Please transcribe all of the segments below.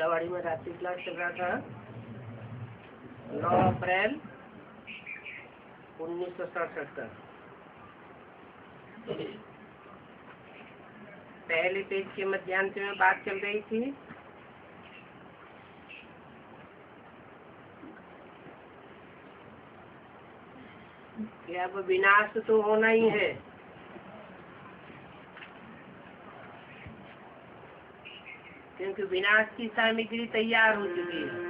झालावाड़ी में रात्रि क्लास चल रहा था 9 अप्रैल 1967 का। पहले पेज के मध्यांश में बात चल रही थी कि अब विनाश तो होना ही है, क्योंकि विनाश की सामग्री तैयार हो चुकी है।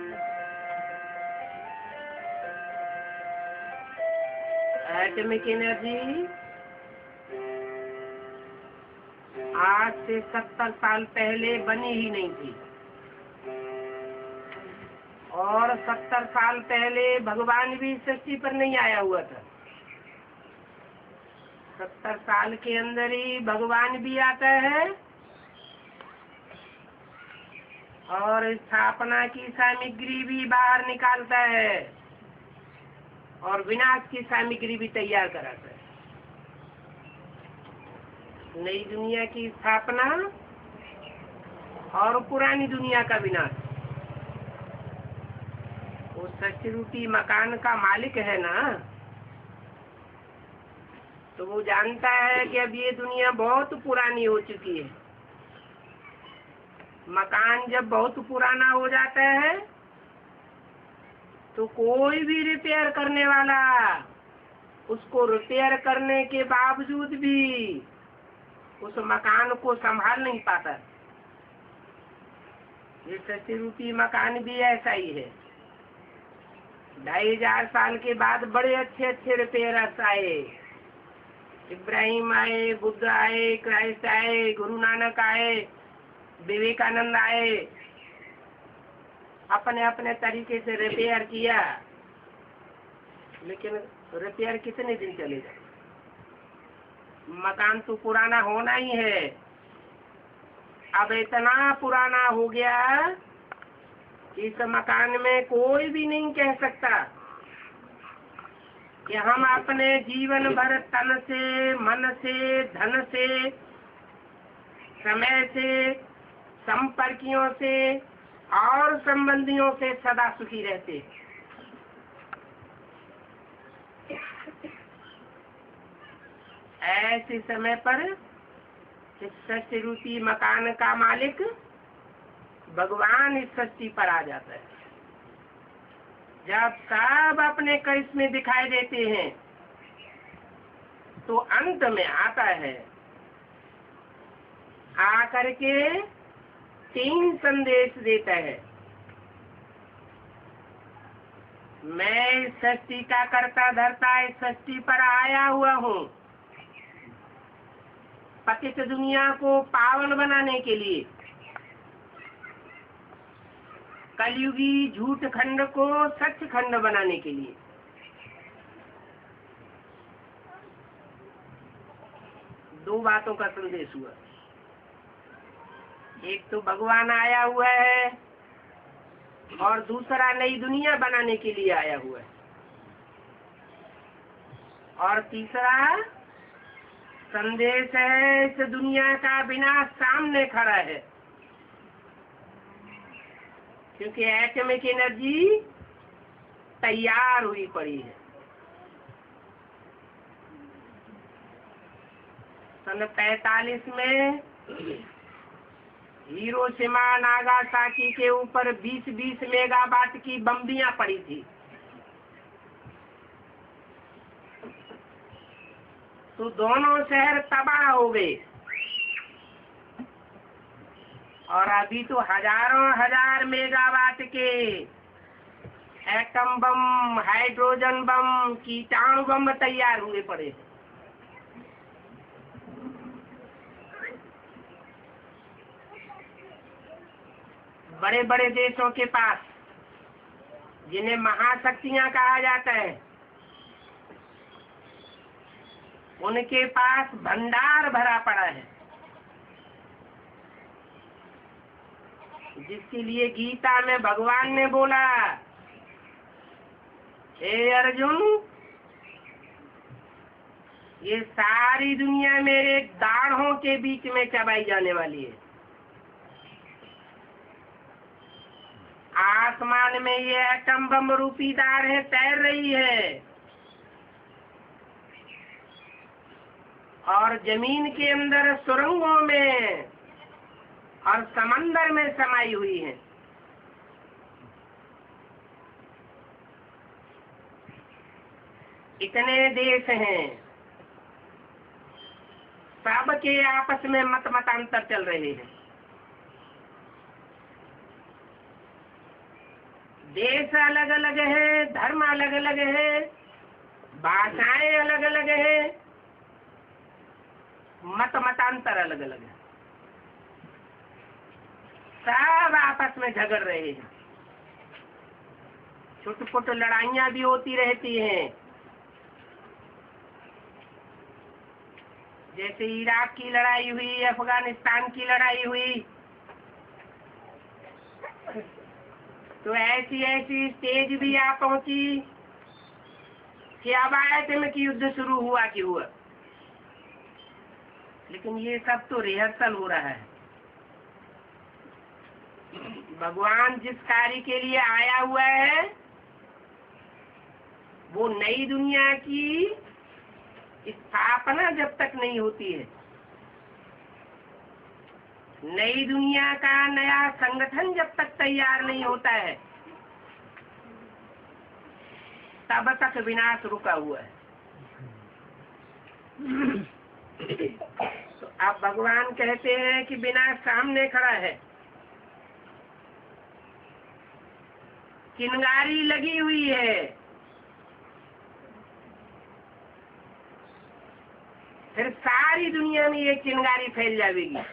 एटॉमिक एनर्जी आज से 70 साल पहले बनी ही नहीं थी, और 70 साल पहले भगवान भी सृष्टि पर नहीं आया हुआ था। 70 साल के अंदर ही भगवान भी आता है और स्थापना की सामग्री भी बाहर निकालता है और विनाश की सामग्री भी तैयार कराता है। नई दुनिया की स्थापना और पुरानी दुनिया का विनाश। वो सृष्टि रूपी मकान का मालिक है ना, तो वो जानता है कि अब ये दुनिया बहुत पुरानी हो चुकी है। मकान जब बहुत पुराना हो जाता है तो कोई भी रिपेयर करने वाला उसको रिपेयर करने के बावजूद भी उस मकान को संभाल नहीं पाता। ये सृष्टि रूपी मकान भी ऐसा ही है। 2500 साल के बाद बड़े अच्छे अच्छे रिपेयर्स आए, इब्राहिम आए, बुद्ध आए, क्राइस्ट आए, गुरु नानक आए, विवेकानंद आए, अपने अपने तरीके से रिपेयर किया, लेकिन रिपेयर कितने दिन चलेगा? मकान तो पुराना होना ही है। अब इतना पुराना हो गया कि इस मकान में कोई भी नहीं कह सकता कि हम अपने जीवन भर तन से, मन से, धन से, समय से, संपर्कियों से और संबंधियों से सदा सुखी रहते। ऐसे समय पर इस सृष्टि रूपी मकान का मालिक भगवान इस सृष्टि पर आ जाता है। जब सब अपने करिश्मे दिखाई देते हैं तो अंत में आता है, आकर के 3 संदेश देता है। मैं इस सृष्टि का कर्ता धर्ता इस सृष्टि पर आया हुआ हूँ, पतित दुनिया को पावन बनाने के लिए, कलयुगी झूठ खंड को सच खंड बनाने के लिए। दो बातों का संदेश हुआ। एक तो भगवान आया हुआ है और दूसरा नई दुनिया बनाने के लिए आया हुआ है, और तीसरा संदेश है इस दुनिया का विनाश सामने खड़ा है, क्योंकि एटॉमिक एनर्जी तैयार हुई पड़ी है। सन 45 में हिरोशिमा नागासाकी के ऊपर 20-20 मेगावाट की बम्बियां पड़ी थी। तो दोनों शहर तबाह हो गए, और अभी तो हजारों हजार मेगावाट के एटम बम, हाइड्रोजन बम, कीटाणु बम तैयार हुए पड़े। बड़े बड़े देशों के पास, जिन्हें महाशक्तियां कहा जाता है, उनके पास भंडार भरा पड़ा है, जिसके लिए गीता में भगवान ने बोला, हे अर्जुन, ये सारी दुनिया मेरे दाढ़ों के बीच में चबाई जाने वाली है। आसमान में ये एटम बम रूपी तारें तैर रही है और जमीन के अंदर सुरंगों में और समंदर में समाई हुई है। इतने देश हैं, सबके आपस में मतांतर चल रहे हैं। देश अलग अलग है, धर्म अलग अलग है, भाषाएं अलग अलग है, मतांतर अलग अलग है। सब आपस में झगड़ रहे हैं। छोटी छोटी लड़ाइयां भी होती रहती हैं, जैसे इराक की लड़ाई हुई, अफगानिस्तान की लड़ाई हुई। तो ऐसी ऐसी स्टेज भी आ पहुंची कि अब आए में कि युद्ध शुरू हुआ कि हुआ। लेकिन ये सब तो रिहर्सल हो रहा है। भगवान जिस कार्य के लिए आया हुआ है वो नई दुनिया की स्थापना जब तक नहीं होती है, नई दुनिया का नया संगठन जब तक तैयार नहीं होता है, तब तक विनाश रुका हुआ है। तो अब भगवान कहते हैं कि विनाश सामने खड़ा है, चिंगारी लगी हुई है, फिर सारी दुनिया में ये चिंगारी फैल जाएगी।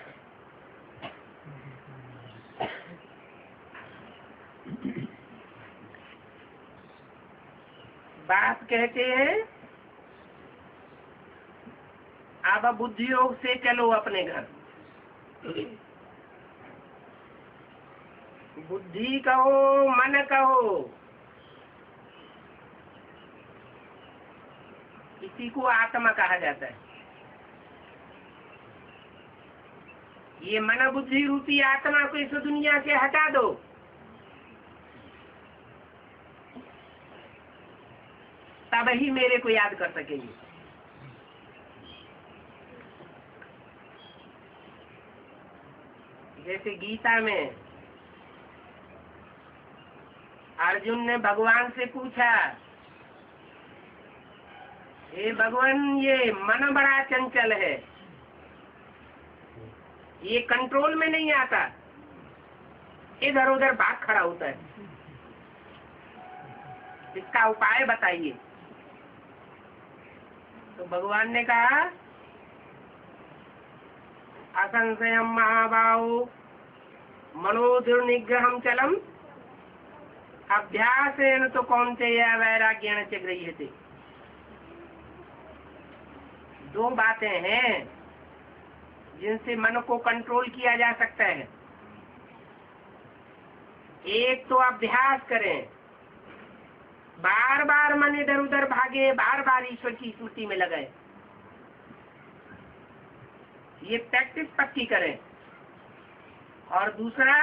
बात कहते हैं अब बुद्धि योग से चलो अपने घर। बुद्धि कहो मन कहो, इसी को आत्मा कहा जाता है। ये मन बुद्धि रूपी आत्मा को इस दुनिया से हटा दो, तब ही मेरे को याद कर सकेंगे। जैसे गीता में अर्जुन ने भगवान से पूछा, हे भगवान ये मन बड़ा चंचल है, ये कंट्रोल में नहीं आता, इधर उधर भाग खड़ा होता है, इसका उपाय बताइए। तो भगवान ने कहा, असंशयम महाबाहो मनोदुर्निग्रहम चलम अभ्यासेन तो कौन्तेय वैराग्येण च गृह्यते। दो बातें हैं जिनसे मन को कंट्रोल किया जा सकता है। एक तो अभ्यास करें, बार बार मन इधर उधर भागे, बार बार ईश्वर की स्मृति में लगाए, ये प्रैक्टिस पक्की करें। और दूसरा,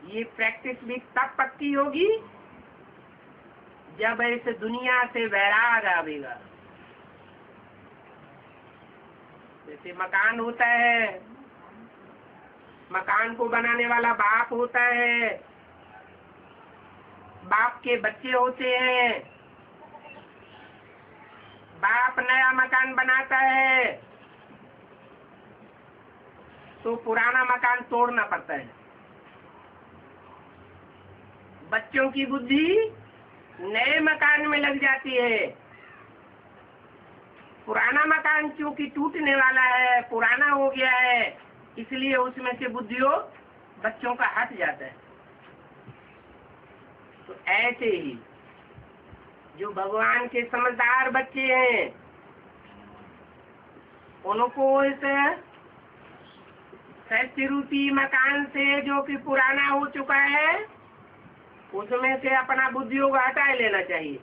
ये प्रैक्टिस भी तब पक्की होगी जब इस दुनिया से वैराग आवेगा। जैसे मकान होता है, मकान को बनाने वाला बाप होता है, बाप के बच्चे होते हैं। बाप नया मकान बनाता है तो पुराना मकान तोड़ना पड़ता है। बच्चों की बुद्धि नए मकान में लग जाती है। पुराना मकान क्योंकि टूटने वाला है, पुराना हो गया है, इसलिए उसमें से बुद्धियों बच्चों का हट जाता है। तो ऐसे ही जो भगवान के समझदार बच्चे हैं, उनको इस सत्य रूपी मकान से जो कि पुराना हो चुका है, उसमें से अपना बुद्धियोग हटा लेना चाहिए।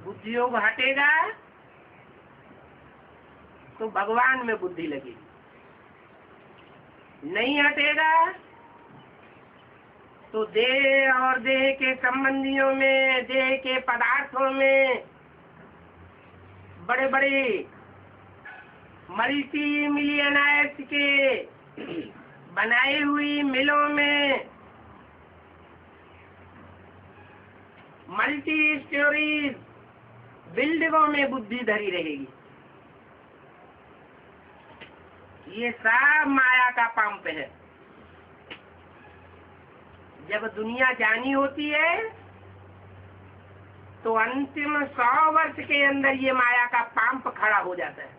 बुद्धियोग हटेगा तो भगवान में बुद्धि लगेगी। नहीं हटेगा तो देह और देह के संबंधियों में, देह के पदार्थों में, बड़े बड़े मल्टी मिलियनर्स के बनाई हुई मिलों में, मल्टी स्टोरीज बिल्डिंगों में बुद्धि धरी रहेगी। ये सब माया का पंप है। जब दुनिया जानी होती है तो अंतिम 100 वर्ष के अंदर ये माया का पंप खड़ा हो जाता है।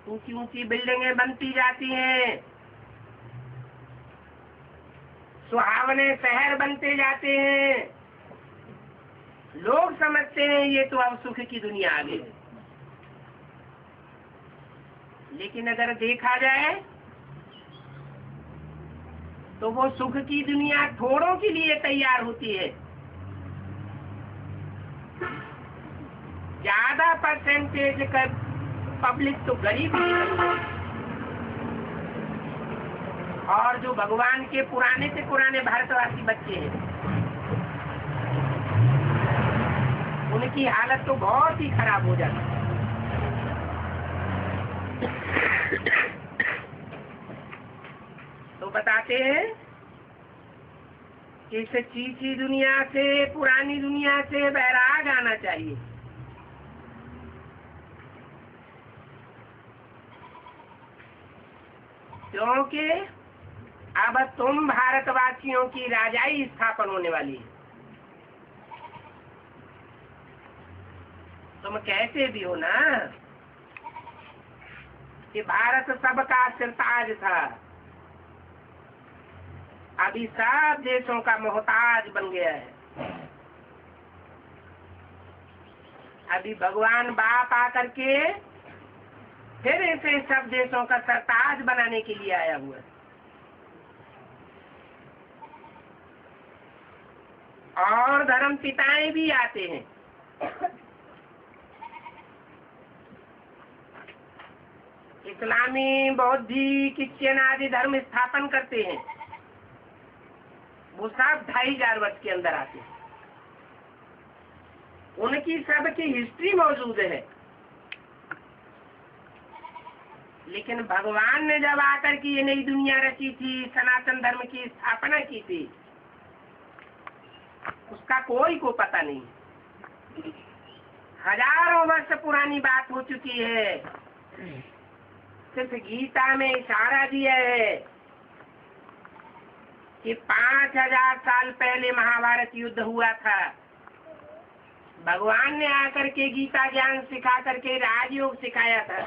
ऊंची ऊंची बिल्डिंगें बनती जाती हैं, सुहावने शहर बनते जाते हैं। लोग समझते हैं ये तो अब सुख की दुनिया आ गई है। लेकिन अगर देखा जाए तो वो सुख की दुनिया थोड़ों के लिए तैयार होती है। ज्यादा परसेंटेज का पब्लिक तो गरीब ही है। और जो भगवान के पुराने से पुराने भारतवासी बच्चे हैं उनकी हालत तो बहुत ही खराब हो जाती है। तो बताते हैं कि इस चीची दुनिया से, पुरानी दुनिया से वैराग आना चाहिए। क्योंकि अब तुम भारतवासियों की राजाई स्थापन होने वाली है। तुम कैसे भी हो ना कि भारत सबका सिरताज था, अभी सब देशों का मोहताज बन गया है। अभी भगवान बाप आकर के फिर इसे सब देशों का सरताज बनाने के लिए आया हुआ है। और धर्म पिताएं भी आते हैं। इस्लामी, बौद्धी, क्रिश्चियन आदि धर्म स्थापन करते हैं। वो सब 2500 वर्ष के अंदर आते हैं। उनकी सबकी हिस्ट्री मौजूद है। लेकिन भगवान ने जब आकर के ये नई दुनिया रची थी, सनातन धर्म की स्थापना की थी, उसका कोई को पता नहीं। हजारों वर्ष पुरानी बात हो चुकी है। सिर्फ गीता में इशारा दिया है कि 5000 साल पहले महाभारत युद्ध हुआ था। भगवान ने आकर के गीता ज्ञान सिखा करके राजयोग सिखाया था।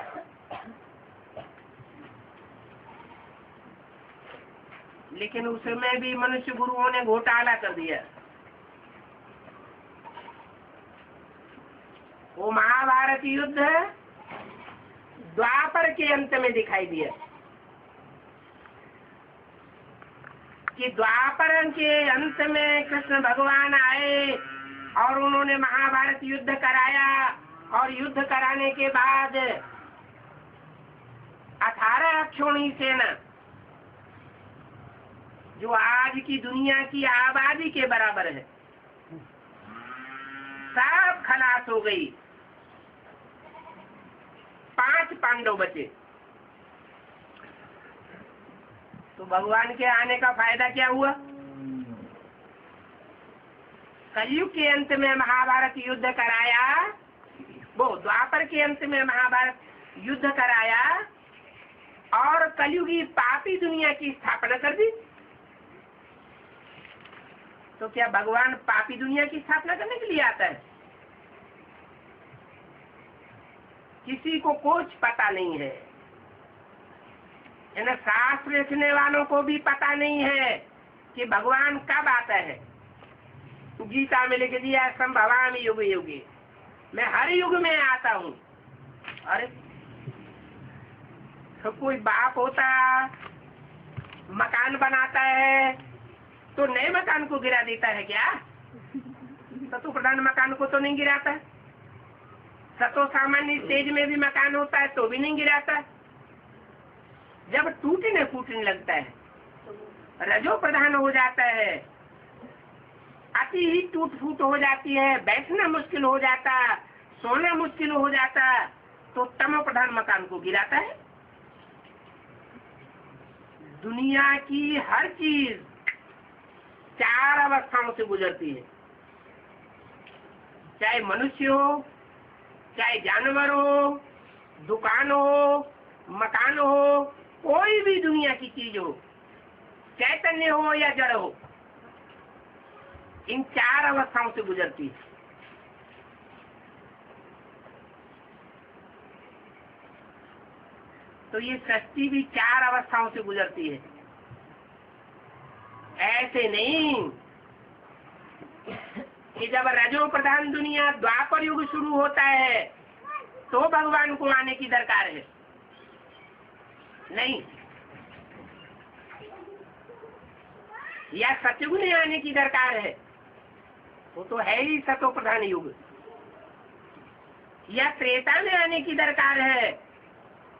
लेकिन उसमें भी मनुष्य गुरुओं ने घोटाला कर दिया। वो महाभारत युद्ध द्वापर के अंत में दिखाई दिया कि द्वापर के अंत में कृष्ण भगवान आए और उन्होंने महाभारत युद्ध कराया। और युद्ध कराने के बाद 18 अक्षौणी सेना, जो आज की दुनिया की आबादी के बराबर है, सब खलास हो गई। 5 पांडव बचे। तो भगवान के आने का फायदा क्या हुआ? कलयुग के अंत में महाभारत युद्ध कराया, वो द्वापर के अंत में महाभारत युद्ध कराया और कलयुगी पापी दुनिया की स्थापना कर दी। तो क्या भगवान पापी दुनिया की स्थापना करने के लिए आता है? किसी को कुछ पता नहीं है। शास्त्र लिखने वालों को भी पता नहीं है कि भगवान कब आता है। गीता में लिख दिया संभवामि युगे युगे, मैं हर युग में आता हूँ। अरे तो कोई बाप होता, मकान बनाता है तो नए मकान को गिरा देता है क्या? सतो प्रधान मकान को तो नहीं गिराता। सतो सामान्य स्टेज में भी मकान होता है तो भी नहीं गिराता। जब टूटने फूटने लगता है, रजो प्रधान हो जाता है, अति ही टूट फूट हो जाती है, बैठना मुश्किल हो जाता, सोना मुश्किल हो जाता, तो तमो प्रधान मकान को गिराता है। दुनिया की हर चीज 4 अवस्थाओं से गुजरती है, चाहे मनुष्य हो, चाहे जानवर हो, दुकान हो, मकान हो, कोई भी दुनिया की चीज हो, चैतन्य हो या जड़ हो, इन 4 अवस्थाओं से गुजरती है। तो ये सृष्टि भी 4 अवस्थाओं से गुजरती है। ऐसे नहीं कि जब रजो प्रधान दुनिया द्वापर युग शुरू होता है तो भगवान को आने की दरकार है, नहीं, या सतयुग में आने की दरकार है, वो तो है ही सतो प्रधान युग, या त्रेता में आने की दरकार है,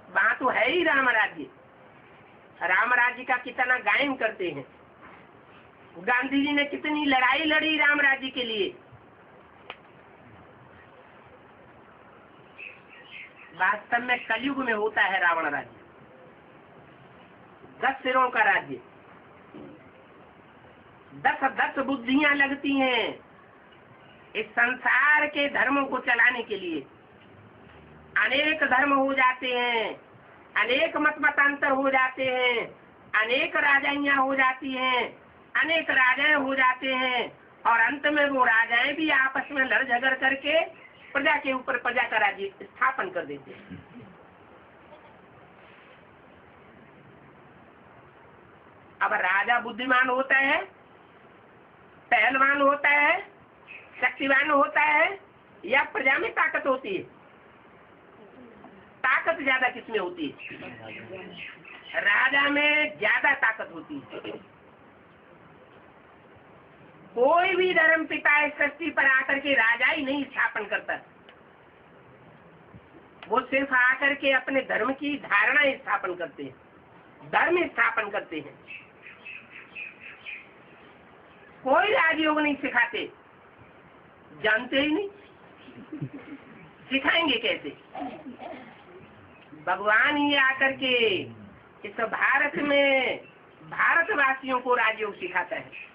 वहां तो है ही राम राज्य। राम राज्य का कितना गायन करते हैं, गांधी जी ने कितनी लड़ाई लड़ी राम राज्य के लिए। वास्तव में कलयुग में होता है रावण राज्य, 10 सिरों का राज्य, 10 बुद्धियां लगती हैं इस संसार के धर्मों को चलाने के लिए। अनेक धर्म हो जाते हैं, अनेक मत मतांतर हो जाते हैं, अनेक राजाइयां हो जाती हैं, अनेक राजाएं हो जाते हैं, और अंत में वो राजाएं भी आपस में लड़ झगड़ करके प्रजा के ऊपर प्रजा का राज्य स्थापन कर देते हैं। अब राजा बुद्धिमान होता है, पहलवान होता है, शक्तिवान होता है, या प्रजा में ताकत होती है? ताकत ज्यादा किसमें होती है? राजा में ज्यादा ताकत होती है। कोई भी धर्म पिता इस सृष्टि पर आकर के राजा ही नहीं स्थापन करता, वो सिर्फ आकर के अपने धर्म की धारणा स्थापन करते हैं, धर्म स्थापन करते हैं। कोई राजयोग नहीं सिखाते, जानते ही नहीं, सिखाएंगे कैसे? भगवान ही आकर के इस भारत में भारतवासियों को राजयोग सिखाता है।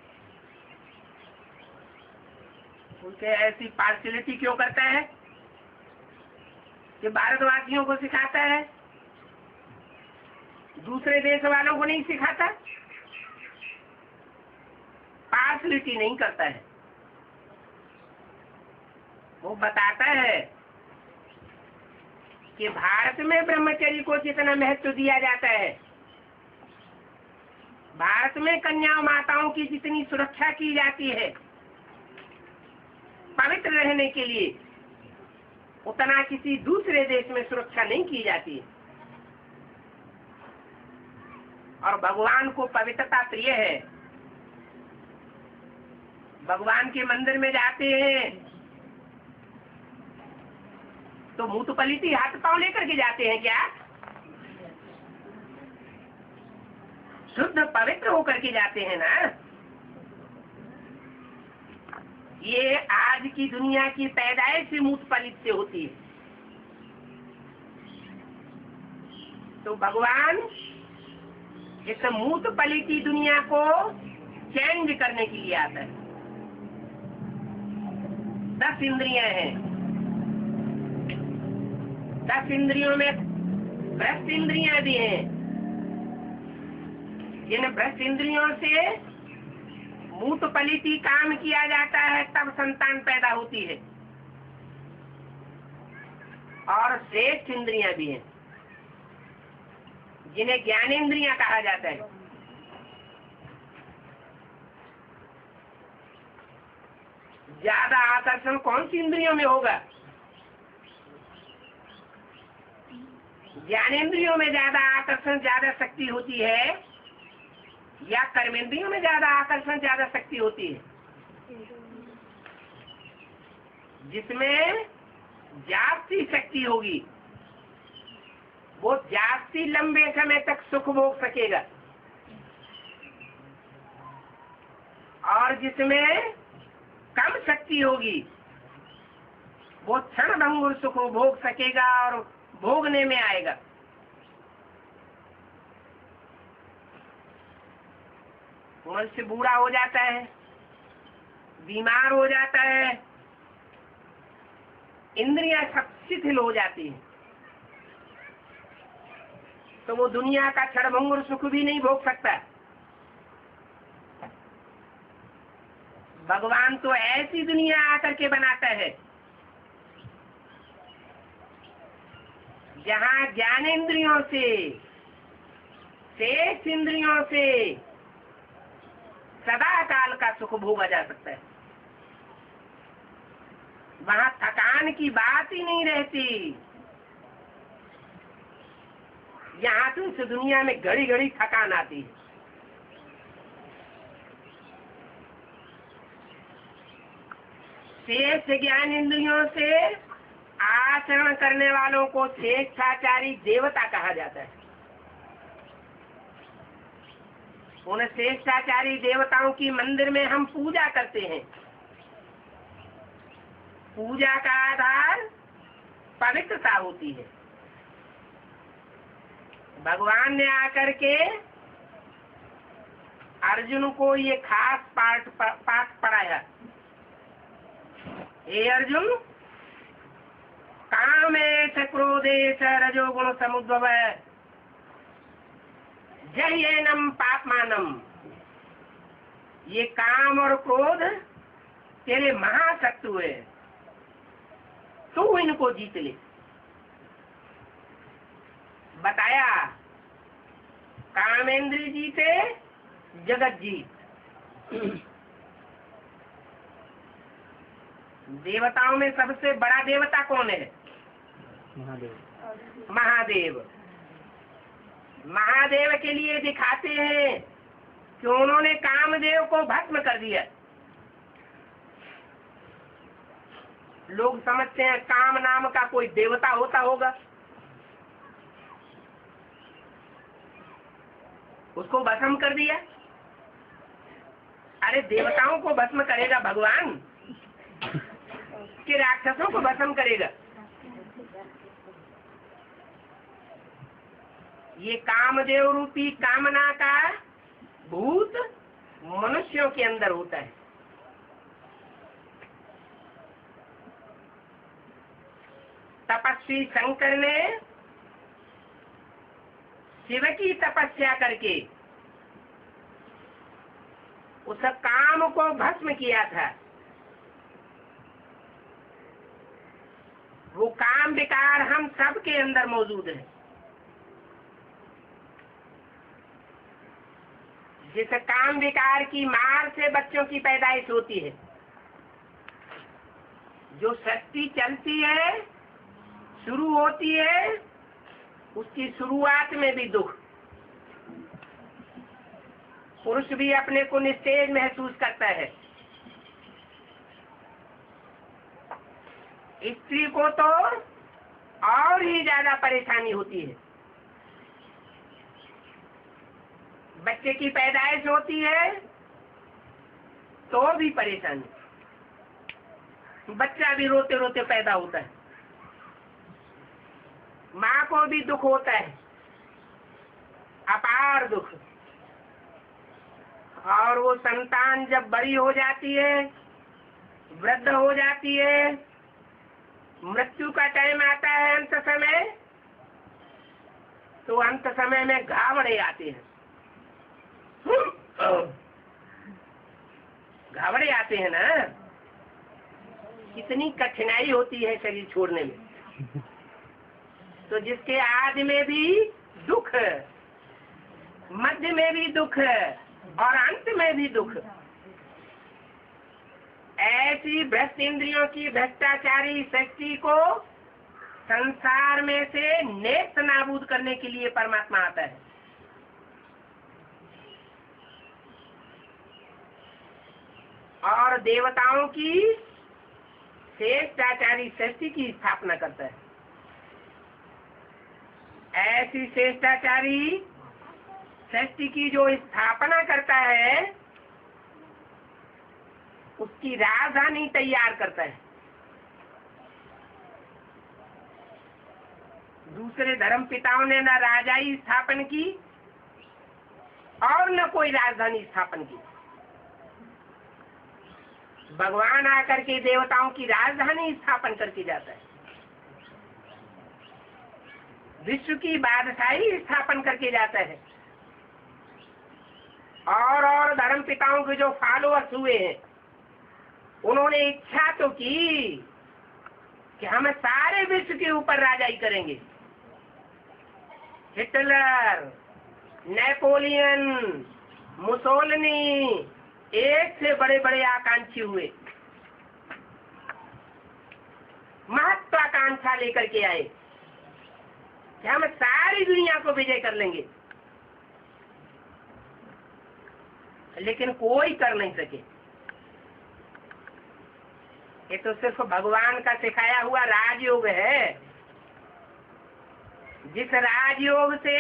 उनके ऐसी पार्शियलिटी क्यों करता है कि भारतवासियों को सिखाता है, दूसरे देश वालों को नहीं सिखाता? पार्शियलिटी नहीं करता है, वो बताता है कि भारत में ब्रह्मचर्य को जितना महत्व दिया जाता है, भारत में कन्या माताओं की जितनी सुरक्षा की जाती है पवित्र रहने के लिए, उतना किसी दूसरे देश में सुरक्षा नहीं की जाती है। और भगवान को पवित्रता प्रिय है। भगवान के मंदिर में जाते हैं तो मुंह तो पलीती हाथ पांव लेकर के जाते हैं क्या? शुद्ध पवित्र होकर के जाते हैं ना। ये आज की दुनिया की पैदाइश से मुंह पलित से होती है। तो भगवान इस मूत पलीती दुनिया को चेंज करने के लिए आता है। 10 इंद्रियां हैं, 10 इंद्रियों में भ्रष्ट इंद्रियां भी हैं। जिन भ्रष्ट इंद्रियों से मूत पलीती काम किया जाता है तब संतान पैदा होती है। और श्रेष्ठ इंद्रियां भी हैं जिन्हें ज्ञानेंद्रियां कहा जाता है। ज्यादा आकर्षण कौन सी इंद्रियों में होगा? ज्ञानेंद्रियों में ज्यादा आकर्षण ज्यादा शक्ति होती है या कर्मेंद्रियों में ज्यादा आकर्षण ज्यादा शक्ति होती है? जिसमें जाति शक्ति होगी वो जास्ती लंबे समय तक सुख भोग सकेगा, और जिसमें कम शक्ति होगी वो क्षणभंगुर सुख भोग सकेगा और भोगने में आएगा। मनुष्य बूढ़ा हो जाता है, बीमार हो जाता है, इंद्रियां सब शिथिल हो जाती हैं, तो वो दुनिया का क्षणभंगुर सुख भी नहीं भोग सकता। भगवान तो ऐसी दुनिया आकर के बनाता है जहाँ ज्ञानेंद्रियों से, शेष इंद्रियों से सदा काल का सुख भोगा जा सकता है। वहाँ थकान की बात ही नहीं रहती। यहाँ तो इस दुनिया में घड़ी घड़ी थकान आती है। शेष ज्ञान इंद्रियों से आचरण करने वालों को स्वेच्छाचारी देवता कहा जाता है। उन स्वेच्छाचारी देवताओं की मंदिर में हम पूजा करते हैं। पूजा का आधार पवित्रता होती है। भगवान ने आकर के अर्जुन को ये खास पाठ पढ़ाया। हे अर्जुन, कामेश क्रोधेश रजोगुण समुद्भव जह्येनम पापमानम। ये काम और क्रोध तेरे महाशत्रु है, तू इनको जीत ले। बताया कामेंद्री जीते जगत जीत। देवताओं में सबसे बड़ा देवता कौन है? महादेव। महादेव। महादेव के लिए दिखाते हैं कि उन्होंने कामदेव को भस्म कर दिया। लोग समझते हैं काम नाम का कोई देवता होता होगा, उसको भस्म कर दिया। अरे देवताओं को भस्म करेगा भगवान कि राक्षसों को भस्म करेगा? ये कामदेव रूपी कामना का भूत मनुष्यों के अंदर होता है। तपस्वी शंकर ने शिव की तपस्या करके उस काम को भस्म किया था। वो काम विकार हम सब के अंदर मौजूद है। जिस काम विकार की मार से बच्चों की पैदाइश होती है, जो शक्ति चलती है, शुरू होती है, उसकी शुरुआत में भी दुख। पुरुष भी अपने को निस्तेज महसूस करता है। स्त्री को तो और ही ज्यादा परेशानी होती है। बच्चे की पैदाइश होती है तो भी परेशानी, बच्चा भी रोते रोते पैदा होता है। माँ को भी दुख होता है, अपार दुख। और वो संतान जब बड़ी हो जाती है, वृद्ध हो जाती है, मृत्यु का टाइम आता है, अंत समय, तो अंत समय में घावड़े आते हैं। घावड़े आते हैं ना, कितनी कठिनाई होती है शरीर छोड़ने में। तो जिसके आदि में भी दुख, मध्य में भी दुख और अंत में भी दुख, ऐसी भ्रष्ट इंद्रियों की भ्रष्टाचारी शक्ति को संसार में से नेस्त नाबूद करने के लिए परमात्मा आता है। और देवताओं की श्रेष्ठाचारी शक्ति की स्थापना करता है। ऐसी श्रेष्ठाचारी सृष्टि की जो स्थापना करता है उसकी राजधानी तैयार करता है। दूसरे धर्म पिताओं ने न राजाई स्थापन की और न कोई राजधानी स्थापन की। भगवान आकर के देवताओं की राजधानी स्थापन करके जाता है, विश्व की बादशाही स्थापन करके जाता है। और धर्म पिताओं के जो फॉलोअर्स हुए हैं उन्होंने इच्छा तो की कि हम सारे विश्व के ऊपर राजाई करेंगे। हिटलर, नेपोलियन, मुसोलिनी एक से बड़े बड़े आकांक्षी हुए, महत्वाकांक्षा लेकर के आए कि हम सारी दुनिया को विजय कर लेंगे, लेकिन कोई कर नहीं सके। ये तो सिर्फ भगवान का सिखाया हुआ राजयोग है, जिस राजयोग से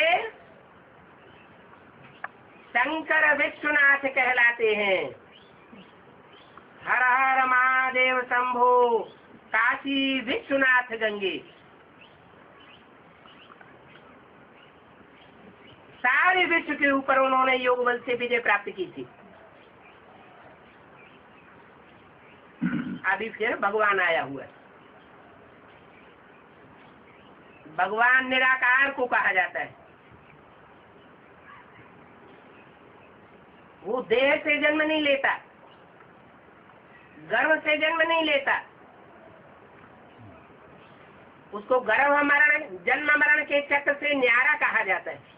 शंकर विश्वनाथ कहलाते हैं। हर हर महादेव शंभो, काशी विश्वनाथ गंगे। सारे विश्व के ऊपर उन्होंने योग बल से विजय प्राप्त की थी। अभी फिर भगवान आया हुआ है। भगवान निराकार को कहा जाता है। वो देह से जन्म नहीं लेता, गर्भ से जन्म नहीं लेता। उसको गर्भ मरण, जन्म मरण के चक्र से न्यारा कहा जाता है।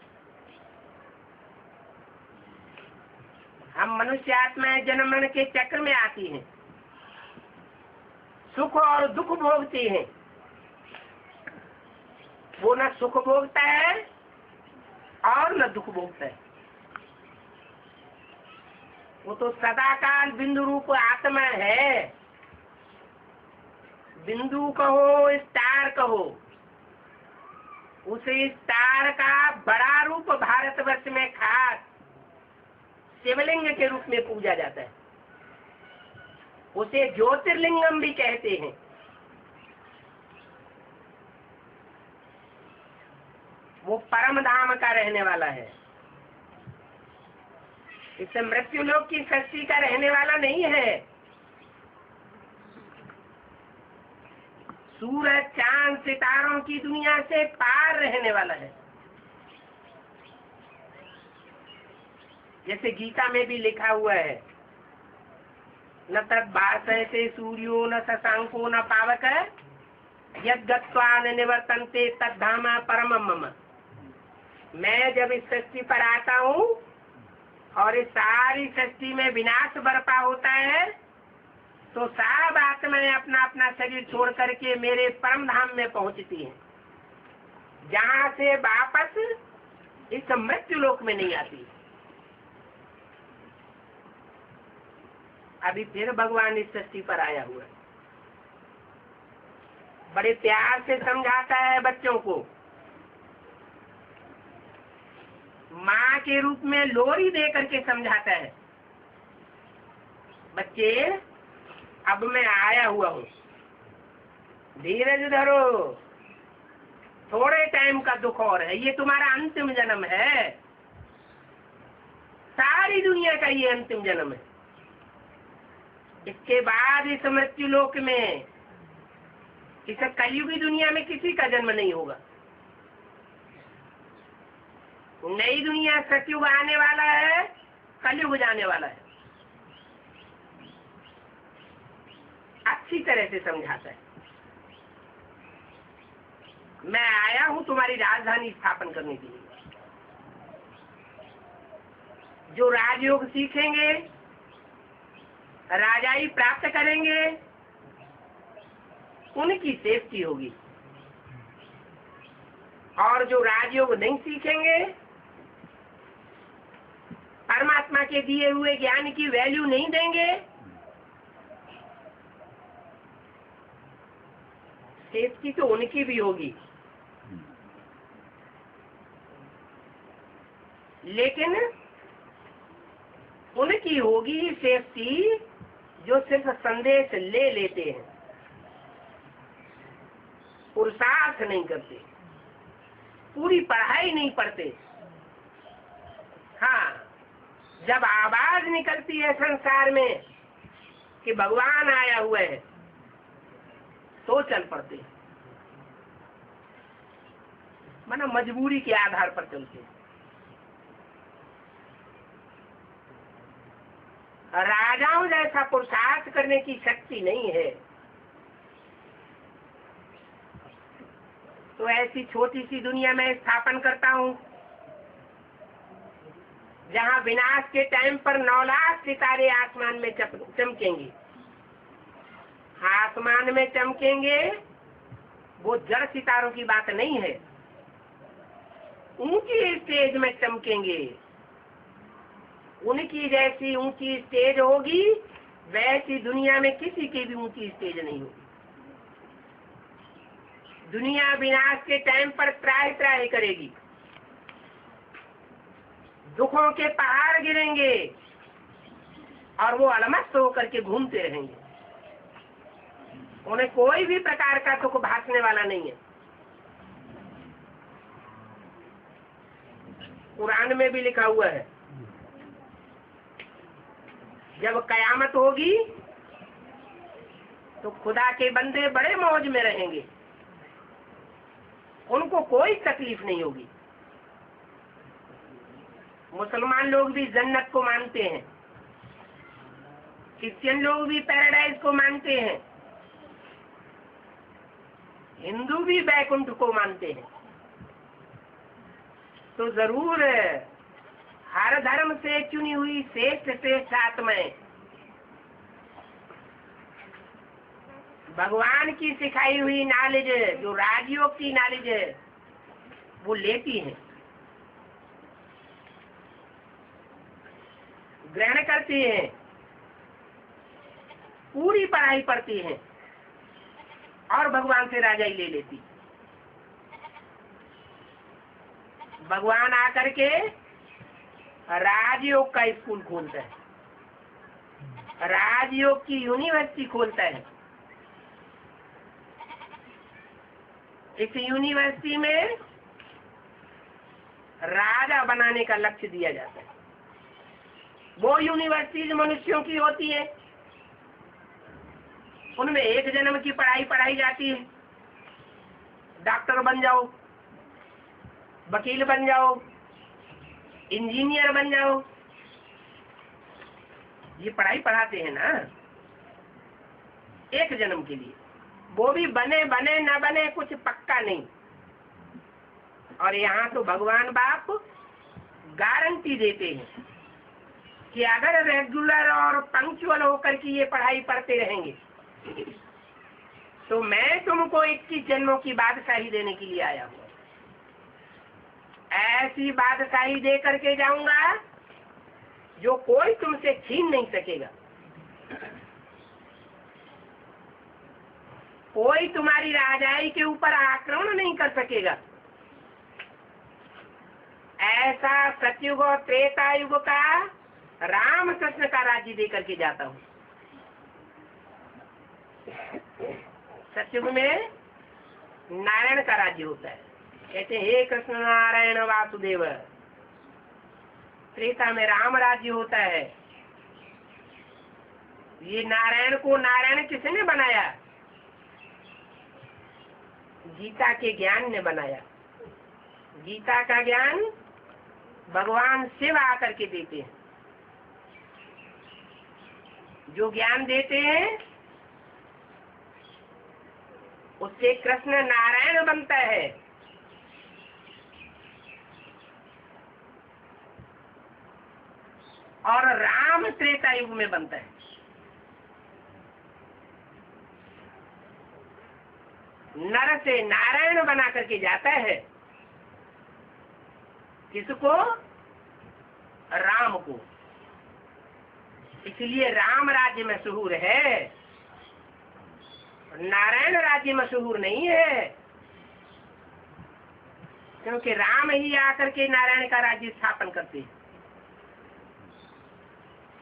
हम मनुष्य आत्माएं जन्म मरण के चक्र में आती हैं, सुख और दुख भोगती हैं। वो न सुख भोगता है और न दुख भोगता है। वो तो सदाकाल बिंदु रूप आत्मा है। बिंदु कहो, स्टार कहो, उसे स्टार का बड़ा रूप भारतवर्ष में खास शिवलिंग के रूप में पूजा जाता है। उसे ज्योतिर्लिंगम भी कहते हैं। वो परम धाम का रहने वाला है। इससे मृत्यु लोक की सृष्टि का रहने वाला नहीं है। सूरज, चांद, सितारों की दुनिया से पार रहने वाला है। जैसे गीता में भी लिखा हुआ है, न तद भासयते सूर्यो न शशांको न पावक यद गत्वा न निवर्तन्ते तद धाम परमम मम। मैं जब इस सृष्टि पर आता हूँ और इस सारी सृष्टि में विनाश बरपा होता है, तो सब आत्माएं अपना अपना शरीर छोड़ करके मेरे परम धाम में पहुंचती हैं, जहाँ से वापस इस मृत्यु लोक में नहीं आती। अभी फिर भगवान इस सृष्टि पर आया हुआ है। बड़े प्यार से समझाता है बच्चों को। माँ के रूप में लोरी दे करके समझाता है, बच्चे अब मैं आया हुआ हूँ, धीरज धरो, थोड़े टाइम का दुख और है, ये तुम्हारा अंतिम जन्म है। सारी दुनिया का ये अंतिम जन्म है। इसके बाद इस मृत्यु लोक में, इस कलयुगी दुनिया में किसी का जन्म नहीं होगा। नई दुनिया सतयुग आने वाला है, कलयुग जाने वाला है। अच्छी तरह से समझाता है। मैं आया हूं तुम्हारी राजधानी स्थापन करने के लिए। जो राजयोग सीखेंगे, राजाई प्राप्त करेंगे, उनकी सेफ्टी होगी। और जो राजयोग नहीं सीखेंगे, परमात्मा के दिए हुए ज्ञान की वैल्यू नहीं देंगे, सेफ्टी तो उनकी भी होगी। लेकिन उनकी होगी सेफ्टी जो सिर्फ संदेश ले लेते हैं, पुरुषार्थ नहीं करते, पूरी पढ़ाई नहीं पढ़ते। हाँ, जब आवाज निकलती है संसार में कि भगवान आया हुआ है तो चल पड़ते, माना मजबूरी के आधार पर चलते। राजाओं जैसा पुरुषार्थ करने की शक्ति नहीं है, तो ऐसी छोटी सी दुनिया में स्थापन करता हूँ जहाँ विनाश के टाइम पर 9 लाख सितारे आसमान में चमकेंगे। आसमान में चमकेंगे, वो जड़ सितारों की बात नहीं है, ऊंची स्टेज में चमकेंगे। उनकी जैसी ऊंची स्टेज होगी, वैसी दुनिया में किसी की भी ऊंची स्टेज नहीं होगी। दुनिया विनाश के टाइम पर त्राहि त्राहि करेगी, दुखों के पहाड़ गिरेंगे और वो अलमस्त होकर के घूमते रहेंगे। उन्हें कोई भी प्रकार का दुख भासने वाला नहीं है। कुरान में भी लिखा हुआ है, जब कयामत होगी तो खुदा के बंदे बड़े मौज में रहेंगे, उनको कोई तकलीफ नहीं होगी। मुसलमान लोग भी जन्नत को मानते हैं, क्रिश्चियन लोग भी पैराडाइज को मानते हैं, हिंदू भी बैकुंठ को मानते हैं। तो जरूर हर धर्म से चुनी हुई श्रेष्ठ श्रेष्ठ आत्माएं भगवान की सिखाई हुई नॉलेज, जो राजयोग की नॉलेज है, वो लेती हैं, ग्रहण करती हैं, पूरी पढ़ाई पढ़ती हैं और भगवान से राजाई ले लेती। भगवान आकर के राजयोग का स्कूल खोलता है, राजयोग की यूनिवर्सिटी खोलता है। इस यूनिवर्सिटी में राजा बनाने का लक्ष्य दिया जाता है। वो यूनिवर्सिटीज मनुष्यों की होती है, उनमें एक जन्म की पढ़ाई पढ़ाई जाती है। डॉक्टर बन जाओ, वकील बन जाओ, इंजीनियर बन जाओ, ये पढ़ाई पढ़ाते हैं ना एक जन्म के लिए। वो भी बने बने न बने कुछ पक्का नहीं। और यहाँ तो भगवान बाप गारंटी देते हैं कि अगर रेगुलर और पंक्चुअल होकर के ये पढ़ाई पढ़ते रहेंगे तो मैं तुमको 21 जन्मों की बादशाही देने के लिए आया हूँ। ऐसी बादशाही दे करके जाऊंगा जो कोई तुमसे छीन नहीं सकेगा, कोई तुम्हारी राजाई के ऊपर आक्रमण नहीं कर सकेगा। ऐसा सतयुग और त्रेता युग का राम कृष्ण का राज्य दे करके जाता हूँ। सतयुग में नारायण का राज्य होता है, कहते हे कृष्ण नारायण वासुदेव। त्रेता में राम राज्य होता है। ये नारायण को नारायण किसने बनाया? गीता के ज्ञान ने बनाया। गीता का ज्ञान भगवान शिव आकर के देते हैं। जो ज्ञान देते हैं उससे कृष्ण नारायण बनता है। और राम त्रेता युग में बनता है। नर से नारायण बना करके जाता है। किसको? राम को। इसलिए राम राज्य मशहूर है, नारायण राज्य मशहूर नहीं है। क्योंकि राम ही आकर के नारायण का राज्य स्थापन करते हैं।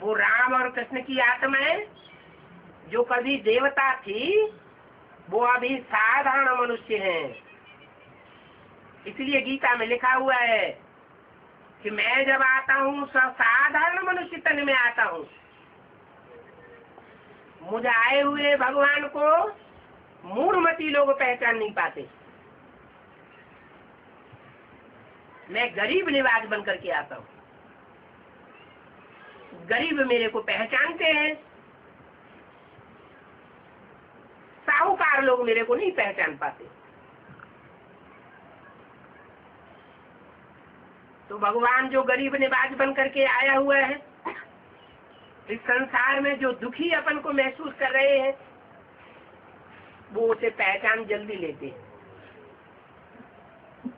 वो राम और कृष्ण की आत्माएं जो कभी देवता थी वो अभी साधारण मनुष्य हैं। इसलिए गीता में लिखा हुआ है कि मैं जब आता हूँ साधारण मनुष्य तन में आता हूँ। मुझे आए हुए भगवान को मूढ़मती लोग पहचान नहीं पाते। मैं गरीब निवाज बन करके आता हूँ। गरीब मेरे को पहचानते हैं, साहूकार लोग मेरे को नहीं पहचान पाते। तो भगवान जो गरीब निवाज बन करके आया हुआ है, इस संसार में जो दुखी अपन को महसूस कर रहे हैं वो उसे पहचान जल्दी लेते हैं।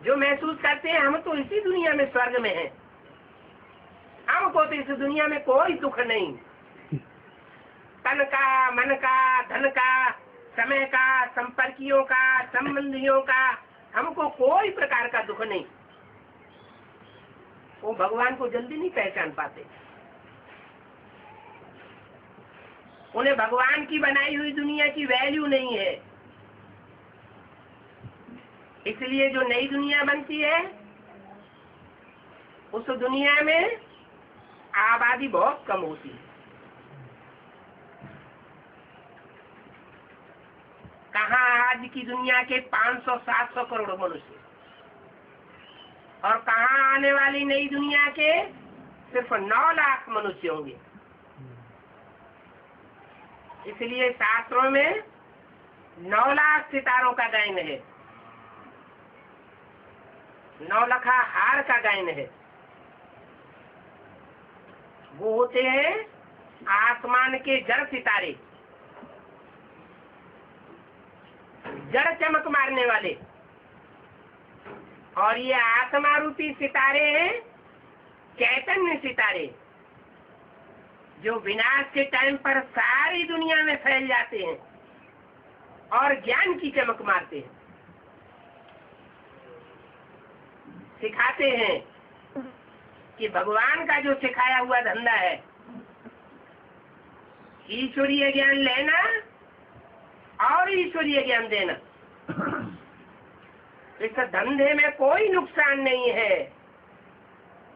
जो महसूस करते हैं हम तो इसी दुनिया में स्वर्ग में हैं, हमको तो इस दुनिया में कोई दुख नहीं, तन का, मन का, धन का, समय का, संपर्कियों का, संबंधियों का, हमको कोई प्रकार का दुख नहीं। वो भगवान को जल्दी नहीं पहचान पाते। उन्हें भगवान की बनाई हुई दुनिया की वैल्यू नहीं है। इसलिए जो नई दुनिया बनती है उस दुनिया में आबादी बहुत कम होती है। कहाँ आज की दुनिया के 500-700 करोड़ मनुष्य, और कहाँ आने वाली नई दुनिया के सिर्फ 9 लाख मनुष्य होंगे। इसलिए शास्त्रों में 9 लाख सितारों का गायन है, 9 लखा हार का गायन है। वो होते हैं आसमान के जड़ सितारे, जड़ चमक मारने वाले। और ये आत्मा रूपी सितारे हैं चैतन्य सितारे, जो विनाश के टाइम पर सारी दुनिया में फैल जाते हैं और ज्ञान की चमक मारते हैं। सिखाते हैं कि भगवान का जो सिखाया हुआ धंधा है, ईश्वरीय ज्ञान लेना और ईश्वरीय ज्ञान देना, इस धंधे में कोई नुकसान नहीं है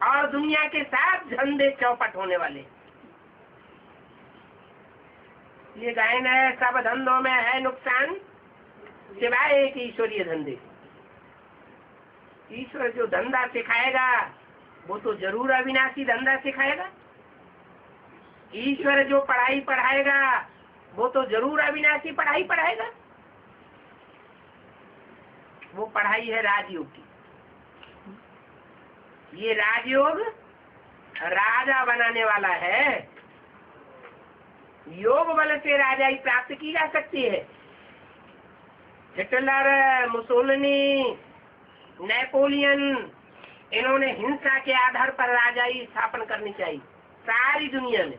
और दुनिया के साथ धंधे चौपट होने वाले। ये गायन है, सब धंधों में है नुकसान सिवाय एक ईश्वरीय धंधे। ईश्वर जो धंधा सिखाएगा वो तो जरूर अविनाशी धंधा सिखाएगा। ईश्वर जो पढ़ाई पढ़ाएगा वो तो जरूर अविनाशी पढ़ाई पढ़ाएगा। वो पढ़ाई है राजयोग की। ये राजयोग राजा बनाने वाला है। योग बल से राजाई प्राप्त की जा सकती है। हिटलर, मुसोलिनी, नेपोलियन, इन्होंने हिंसा के आधार पर राजाई स्थापन करनी चाहिए सारी दुनिया में।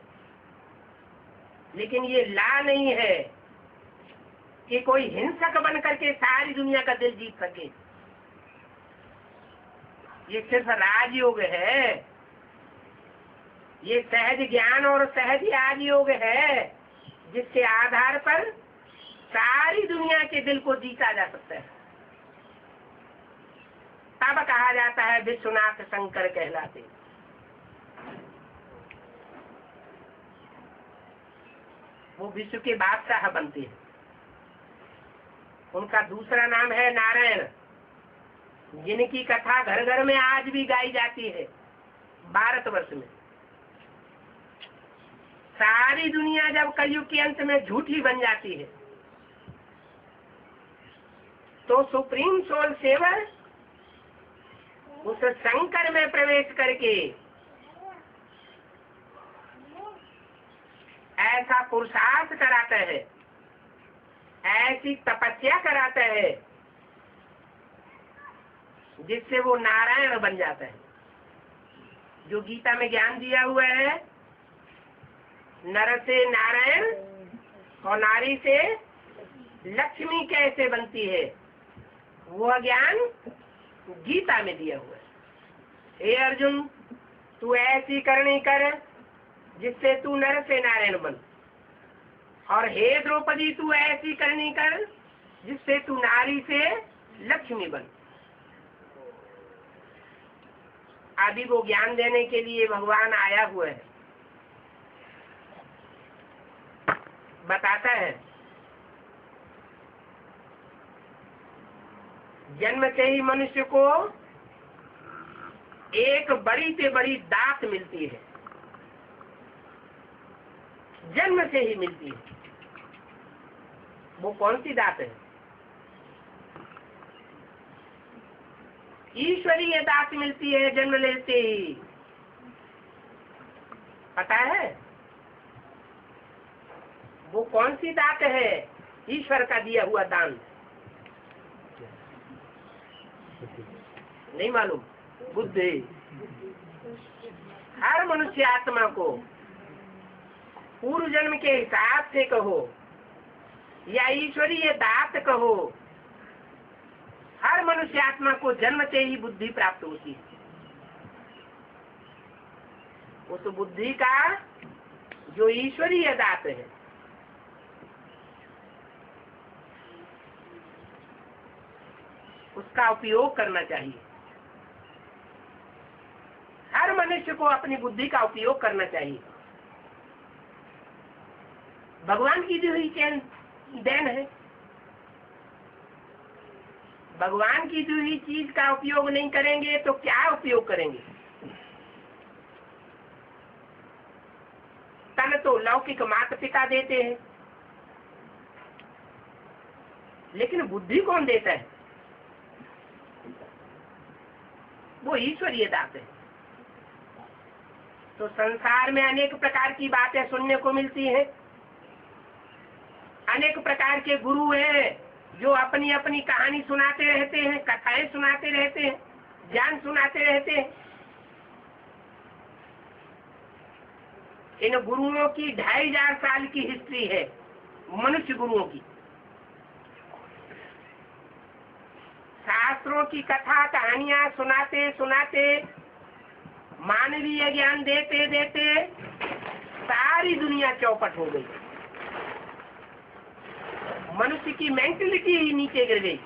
लेकिन ये ला नहीं है कि कोई हिंसक बन करके सारी दुनिया का दिल जीत सके। ये सिर्फ राजयोग है। ये सहज ज्ञान और सहज राजयोग है, जिसके आधार पर सारी दुनिया के दिल को जीता जा सकता है। तब कहा जाता है विश्वनाथ शंकर कहलाते। वो विश्व के बादशाह बनते हैं। उनका दूसरा नाम है नारायण, जिनकी कथा घर घर में आज भी गाई जाती है भारतवर्ष में। सारी दुनिया जब कलयुग के अंत में झूठी बन जाती है तो सुप्रीम सोल सेवर उस शंकर में प्रवेश करके ऐसा पुरुषार्थ कराता है, ऐसी तपस्या कराता है जिससे वो नारायण बन जाता है। जो गीता में ज्ञान दिया हुआ है, नर से नारायण और नारी से लक्ष्मी कैसे बनती है, वह ज्ञान गीता में दिया हुआ है। हे अर्जुन, तू ऐसी करनी कर जिससे तू नर से नारायण बन, और हे द्रौपदी, तू ऐसी करनी कर जिससे तू नारी से लक्ष्मी बन। आदि को ज्ञान देने के लिए भगवान आया हुआ है, बताता है जन्म से ही मनुष्य को एक बड़ी से बड़ी दात मिलती है, जन्म से ही मिलती है। वो कौन सी दात है? ईश्वरीय दात मिलती है जन्म लेते ही। पता है वो कौन सी दात है? ईश्वर का दिया हुआ दान। नहीं मालूम? बुद्धि। हर मनुष्य आत्मा को पूर्व जन्म के हिसाब से कहो या ईश्वरीय दात कहो, हर मनुष्य आत्मा को जन्म से ही बुद्धि प्राप्त होती है। उस बुद्धि का जो ईश्वरीय दात है, उसका उपयोग करना चाहिए। हर मनुष्य को अपनी बुद्धि का उपयोग करना चाहिए। भगवान की दी हुई देन है। भगवान की दी हुई चीज का उपयोग नहीं करेंगे तो क्या उपयोग करेंगे? तन तो लौकिक माता पिता देते हैं, लेकिन बुद्धि कौन देता है? वो ईश्वरीय दात है। तो संसार में अनेक प्रकार की बातें सुनने को मिलती हैं। अनेक प्रकार के गुरु हैं जो अपनी अपनी कहानी सुनाते रहते हैं, कथाएं सुनाते रहते हैं, ज्ञान सुनाते रहते हैं। इन गुरुओं की 2500 साल की हिस्ट्री है, मनुष्य गुरुओं की। शास्त्रों की कथा कहानियां सुनाते सुनाते, मानवीय ज्ञान देते देते सारी दुनिया चौपट हो गई। मनुष्य की मेंटलिटी ही नीचे गिर गई।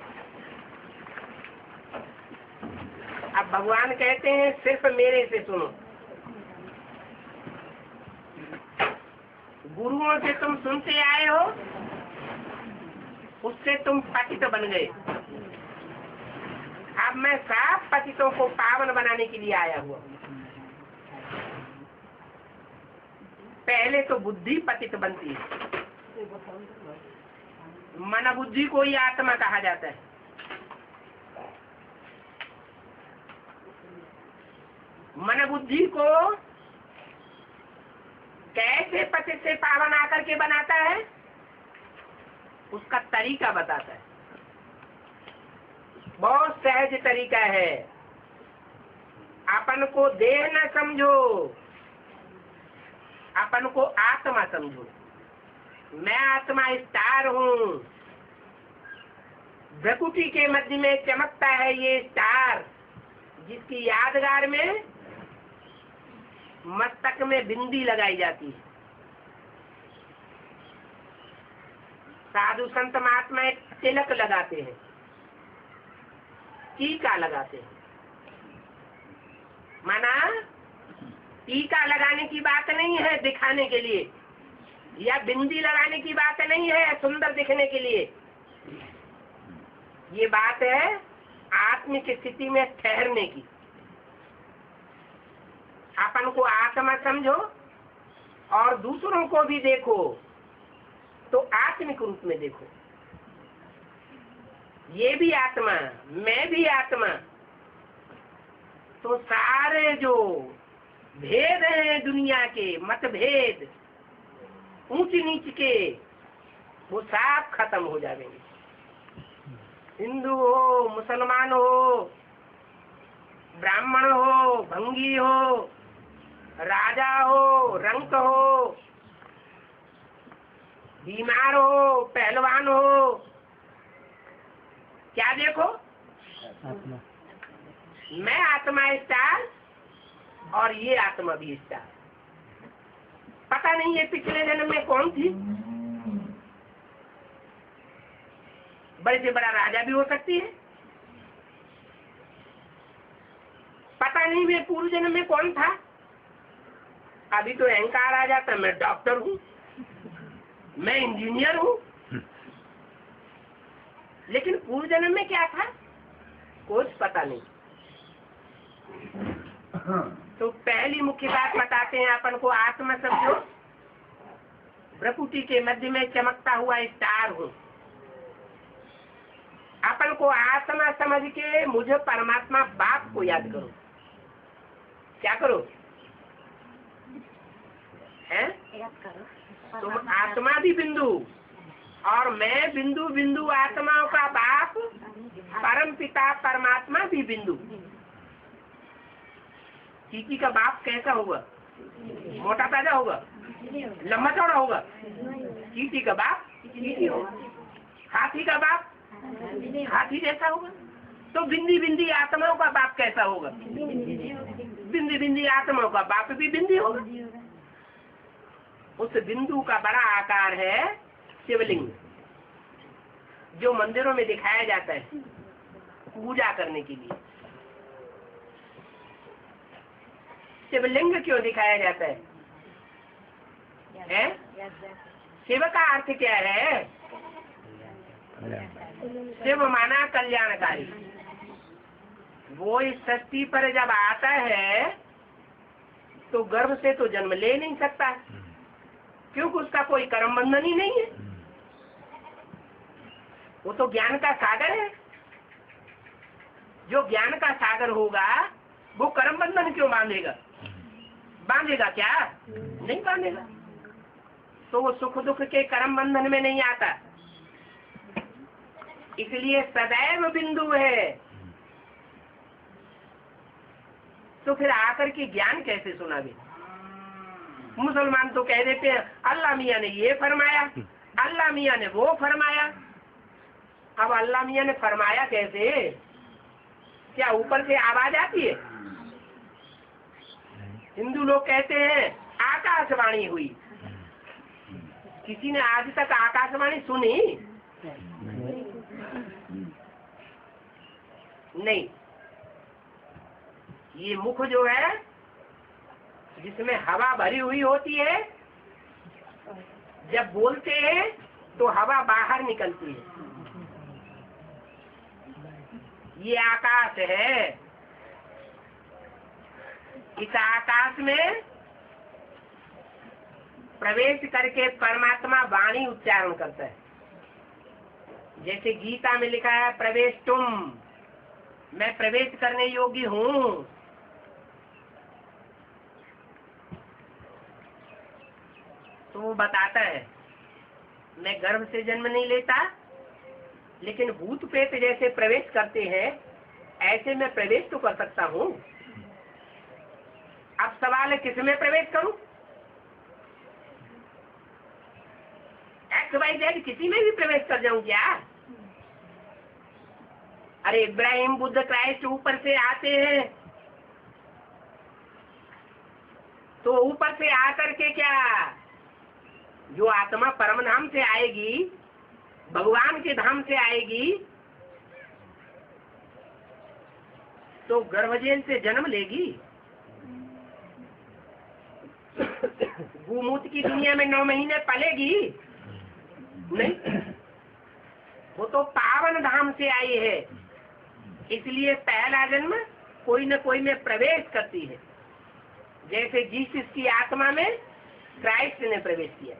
अब भगवान कहते हैं सिर्फ मेरे से सुनो। गुरुओं से तुम सुनते आए हो, उससे तुम पतित बन गए। अब मैं सब पतितों को पावन बनाने के लिए आया हुआ। पहले तो बुद्धि पतित बनती है। मन बुद्धि को ही आत्मा कहा जाता है। मन बुद्धि को कैसे पतित से पावन आकर के बनाता है, उसका तरीका बताता है। बहुत सहज तरीका है। अपन को देह न समझो, अपन को आत्मा समझो। मैं आत्मा स्टार हूँ। भ्रकुटी के मध्य में चमकता है ये स्टार, जिसकी यादगार में मस्तक में बिंदी लगाई जाती है। साधु संत महात्मा तिलक लगाते हैं, टीका लगाते हैं। माना टीका लगाने की बात नहीं है दिखाने के लिए, या बिंदी लगाने की बात नहीं है सुंदर दिखने के लिए। ये बात है आत्मिक स्थिति में ठहरने की। अपन को आत्मा समझो और दूसरों को भी देखो तो आत्मिक रूप में देखो। ये भी आत्मा, मैं भी आत्मा। तो सारे जो भेद हैं दुनिया के, मतभेद ऊंच नीच के, वो सब खत्म हो जाएंगे। हिंदू हो, मुसलमान हो, ब्राह्मण हो, भंगी हो, राजा हो, रंक हो, बीमार हो, पहलवान हो, क्या देखो? मैं आत्मा स्टार और ये आत्मा भी स्टार। पता नहीं ये पिछले जन्म में कौन थी, बड़े से बड़ा राजा भी हो सकती है। पता नहीं मैं पूर्व जन्म में कौन था। अभी तो अहंकार आ जाता, मैं डॉक्टर हूँ, मैं इंजीनियर हूँ, लेकिन पूर्व जन्म में क्या था कुछ पता नहीं। तो पहली मुख्य बात बताते हैं अपन को, आत्मा समझो प्रकृति के मध्य में चमकता हुआ स्टार हूँ। अपन को आत्मा समझ के मुझे परमात्मा बाप को याद करो। क्या करो? है तुम आत्मा भी बिंदु और मैं बिंदु, बिंदु आत्माओं का बाप परम पिता परमात्मा भी बिंदु। चींटी का बाप कैसा होगा? मोटा ताजा होगा, लंबा चौड़ा होगा। चींटी का बाप चींटी होगा, हाथी का बाप हाथी जैसा होगा। तो बिंदी बिंदी आत्माओं का बाप कैसा होगा? बिंदी बिंदी आत्माओं का बाप भी बिंदी होगा। उस बिंदु का बड़ा आकार है शिवलिंग, जो मंदिरों में दिखाया जाता है पूजा करने के लिए। शिवलिंग क्यों दिखाया जाता है? शिव का अर्थ क्या है? शिव माना कल्याणकारी। वो इस सृष्टि पर जब आता है तो गर्भ से तो जन्म ले नहीं सकता, क्योंकि उसका कोई कर्म बंधन ही नहीं है। वो तो ज्ञान का सागर है। जो ज्ञान का सागर होगा वो कर्म बंधन क्यों बांधेगा? बांधेगा क्या? नहीं बांधेगा। तो वो सुख दुख के कर्म बंधन में नहीं आता, इसलिए सदैव बिंदु है। तो फिर आकर के ज्ञान कैसे सुनावे? मुसलमान तो कह देते हैं अल्लाह मियाँ ने ये फरमाया, अल्लाह मियाँ ने वो फरमाया। अब अल्लाह मियाँ ने फरमाया कैसे? क्या ऊपर से आवाज आती है? हिंदू लोग कहते हैं आकाशवाणी हुई। किसी ने आज तक आकाशवाणी सुनी? नहीं। ये मुख जो है जिसमें हवा भरी हुई होती है, जब बोलते हैं तो हवा बाहर निकलती है। ये आकाश है। इस आकाश में प्रवेश करके परमात्मा वाणी उच्चारण करता है। जैसे गीता में लिखा है प्रवेश तुम, मैं प्रवेश करने योग्य हूँ। तो वो बताता है मैं गर्भ से जन्म नहीं लेता, लेकिन भूत प्रेत जैसे प्रवेश करते हैं ऐसे मैं प्रवेश तो कर सकता हूँ। अब सवाल है किस में प्रवेश करूं? XYZ किसी में भी प्रवेश कर जाऊं क्या? अरे इब्राहिम बुद्ध क्राइस्ट ऊपर से आते हैं तो ऊपर से आकर के क्या जो आत्मा परम धाम से आएगी, भगवान के धाम से आएगी, तो गर्भजेल से जन्म लेगी। भूमूत की दुनिया में 9 महीने पलेगी नहीं। वो तो पावन धाम से आई है, इसलिए पहला जन्म कोई न कोई में प्रवेश करती है। जैसे जीसस की आत्मा में क्राइस्ट ने प्रवेश किया,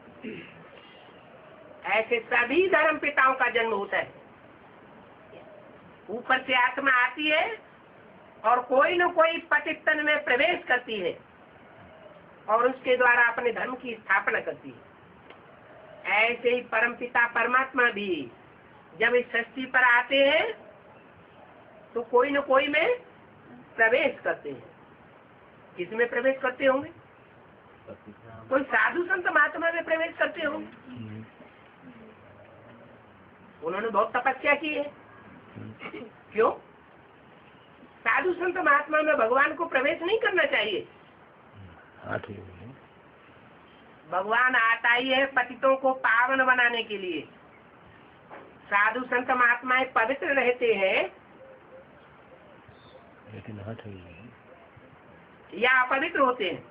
ऐसे सभी धर्म पिताओं का जन्म होता है। ऊपर से आत्मा आती है और कोई न कोई पतित तन में प्रवेश करती है और उसके द्वारा अपने धर्म की स्थापना करती है। ऐसे ही परमपिता परमात्मा भी जब इस सृष्टि पर आते हैं तो कोई न कोई में प्रवेश करते हैं। किसमें प्रवेश करते होंगे? कोई साधु संत महात्मा में प्रवेश करते होंगे। उन्होंने बहुत तपस्या की है। क्यों? साधु संत महात्मा में भगवान को प्रवेश नहीं करना चाहिए। भगवान आता ही है पतितों को पावन बनाने के लिए। साधु संत महात्माएं पवित्र रहते हैं या अपवित्र होते हैं?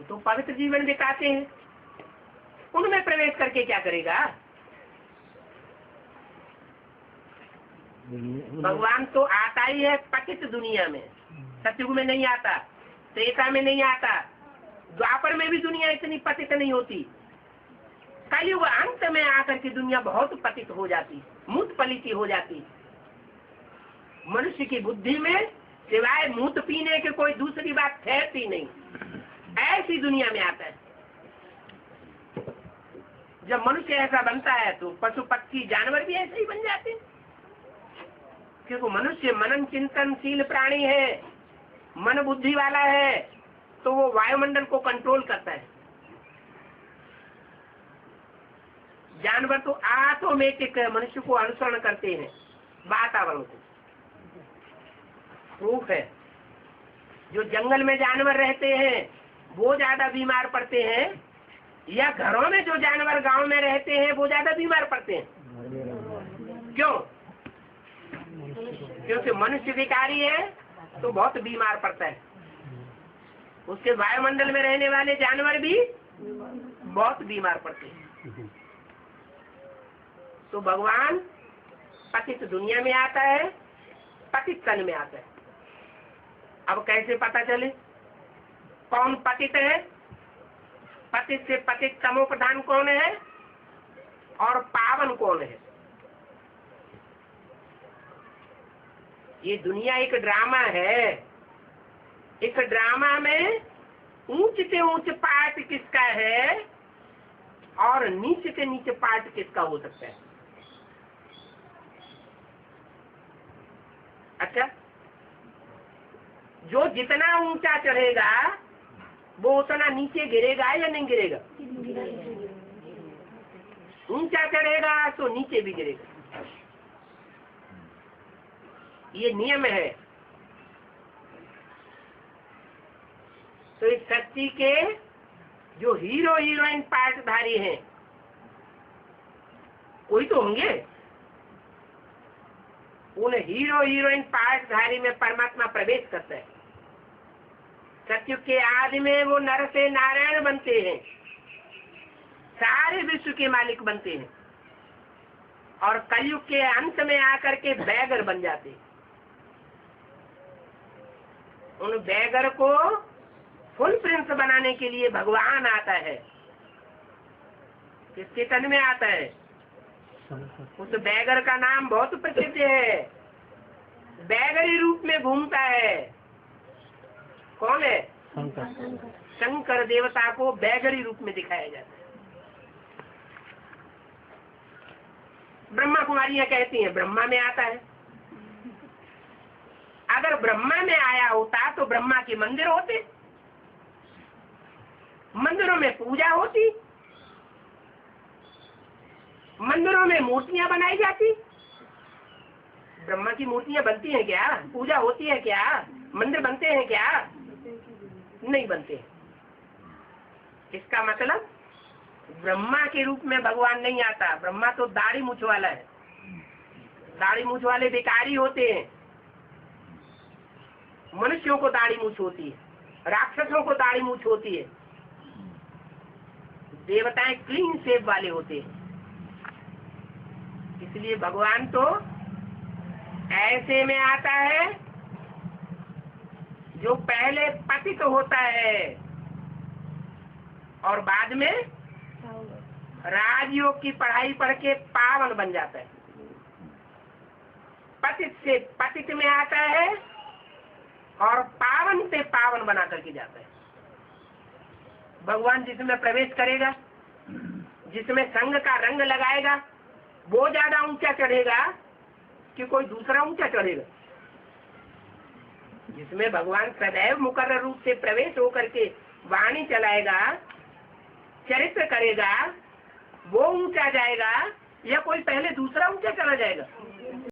तो पवित्र जीवन बिताते हैं, उनमें प्रवेश करके क्या करेगा? भगवान तो आता ही है पतित दुनिया में। सतयुग में नहीं आता, त्रेता में नहीं आता, द्वापर में भी दुनिया इतनी पतित नहीं होती। कलयुग अंत में आकर के दुनिया बहुत पतित हो जाती, मूत पलिती हो जाती। मनुष्य की बुद्धि में सिवाय मूत पीने के कोई दूसरी बात ठहरती नहीं। ऐसी दुनिया में आता है। जब मनुष्य ऐसा बनता है तो पशु पक्षी जानवर भी ऐसे ही बन जाते हैं, क्योंकि मनुष्य मनन चिंतनशील प्राणी है, मन बुद्धि वाला है, तो वो वायुमंडल को कंट्रोल करता है। जानवर तो ऑटोमेटिक मनुष्य को अनुसरण करते हैं वातावरण को। प्रूफ है, जो जंगल में जानवर रहते हैं वो ज्यादा बीमार पड़ते हैं, या घरों में जो जानवर गांव में रहते हैं वो ज्यादा बीमार पड़ते हैं? क्यों? क्योंकि मनुष्य विकारी है तो बहुत बीमार पड़ता है। उसके वायुमंडल में रहने वाले जानवर भी बहुत बीमार पड़ते हैं। तो भगवान पतित दुनिया में आता है, पतित तन में आता है। अब कैसे पता चले कौन पतित है? पतित से पतित तमो प्रधान कौन है और पावन कौन है? ये दुनिया एक ड्रामा है। इस ड्रामा में ऊंच से ऊंच पार्ट किसका है और नीचे से नीचे पार्ट किसका हो सकता है? अच्छा, जो जितना ऊंचा चढ़ेगा वो उतना नीचे गिरेगा या नहीं गिरेगा? ऊंचा चढ़ेगा तो नीचे भी गिरेगा। ये नियम है। तो इस सृष्टि के जो हीरो हीरोइन पार्टधारी हैं कोई तो होंगे। उन हीरो हीरोइन पार्टधारी में परमात्मा प्रवेश करता है। सत्युग के आदि में वो नर से नारायण बनते हैं, सारे विश्व के मालिक बनते हैं, और कलयुग के अंत में आकर के बैगर बन जाते हैं। उन बैगर को फुल प्रिंस बनाने के लिए भगवान आता है। किसके तन में आता है? उस बैगर का नाम बहुत प्रसिद्ध है, बैगरी रूप में घूमता है। कौन है? शंकर देवता को बैगरी रूप में दिखाया जाता है। ब्रह्मा कुमारियां कहती हैं ब्रह्मा में आता है। अगर ब्रह्मा में आया होता तो ब्रह्मा के मंदिर होते, मंदिरों में पूजा होती, मंदिरों में मूर्तियां बनाई जाती। ब्रह्मा की मूर्तियां बनती हैं क्या? पूजा होती है क्या? मंदिर बनते हैं क्या? नहीं बनते। इसका मतलब ब्रह्मा के रूप में भगवान नहीं आता। ब्रह्मा तो दाढ़ी मूछ वाला है। दाढ़ी मूछ वाले बेकारी होते हैं। मनुष्यों को दाढ़ी मूछ होती है, राक्षसों को दाढ़ी मूछ होती है, देवताएं क्लीन शेव वाले होते हैं। इसलिए भगवान तो ऐसे में आता है जो पहले पतित होता है और बाद में राजयोग की पढ़ाई पढ़ के पावन बन जाता है। पतित से पतित में आता है और पावन से पावन बना करके जाता है। भगवान जिसमें प्रवेश करेगा, जिसमें संग का रंग लगाएगा, वो ज्यादा ऊंचा चढ़ेगा कि कोई दूसरा ऊंचा चढ़ेगा। जिसमें भगवान सदैव मुकर्रर रूप से प्रवेश होकर के वाणी चलाएगा, चरित्र करेगा, वो ऊंचा जाएगा, या कोई पहले दूसरा ऊंचा चला जाएगा।